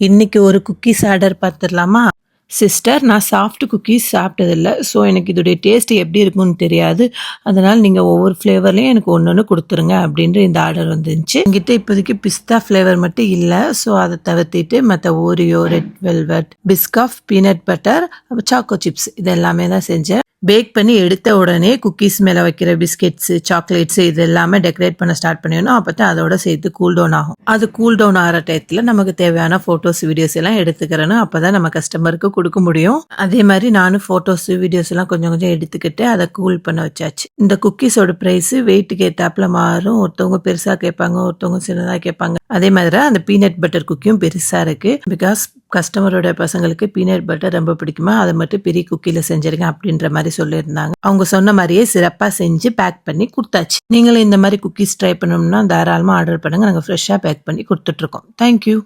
இன்னைக்கு ஒரு cookies order பார்த்துடலாமா? சிஸ்டர், நான் சாஃப்ட் குக்கீஸ் சாப்பிட்டதில்ல. ஸோ எனக்கு இதோடைய டேஸ்ட் எப்படி இருக்கும்னு தெரியாது. அதனால நீங்கள் ஒவ்வொரு ஃப்ளேவர்லையும் எனக்கு ஒன்று ஒன்று கொடுத்துருங்க அப்படின்ற இந்த ஆர்டர் வந்துருந்துச்சு. என்கிட்ட இப்போதைக்கு பிஸ்தா ஃப்ளேவர் மட்டும் இல்லை. ஸோ அதை தவிர்த்திட்டு மற்ற Oreo, red velvet, Biscoff, peanut butter, choco chips இது எல்லாமே தான் செஞ்சேன். பேக் பண்ணி எடுத்த உடனே குக்கீஸ் மேலே வைக்கிற பிஸ்கெட்ஸு, சாக்லேட்ஸு இது எல்லாமே டெக்கரேட் பண்ண ஸ்டார்ட் பண்ணிடணும். அப்போ தான் அதோட சேர்த்து கூல் டவுன் ஆகும். அது கூல் டவுன் ஆகிற டயத்தில் நமக்கு தேவையான ஃபோட்டோஸ், வீடியோஸ் எல்லாம் எடுத்துக்கிறேன்னு அப்போ தான் நம்ம கஸ்டமருக்கு கொடுக்க முடியும். அதே மாதிரி நானும் ஃபோட்டோஸ், வீடியோஸ் எல்லாம் கொஞ்சம் கொஞ்சம் எடுத்துக்கிட்டு அதை கூல் பண்ண வச்சாச்சு. இந்த குக்கீஸோட ப்ரைஸு வெயிட்டுக்கு ஏற்றாப்புல மாறும். ஒருத்தவங்க பெருசாக கேட்பாங்க, ஒருத்தவங்க சின்னதாக கேட்பாங்க. அதே மாதிரி அந்த பீனட் பட்டர் குக்கியும் பெருசாக இருக்குது. பிகாஸ் கஸ்டமரோட பசங்களுக்கு பீனட் பட்டர் ரொம்ப பிடிக்குமா, அதை மட்டும் பெரிய குக்கியில் செஞ்சிருங்க அப்படின்ற மாதிரி சொல்லியிருந்தாங்க. அவங்க சொன்ன மாதிரியே சிறப்பாக செஞ்சு பேக் பண்ணி கொடுத்தாச்சு. நீங்களும் இந்த மாதிரி குக்கீஸ் ட்ரை பண்ணணும்னா தாராளமாக ஆர்டர் பண்ணுங்கள். நாங்கள் ஃப்ரெஷ்ஷாக பேக் பண்ணி கொடுத்துட்ருக்கோம். தேங்க்யூ.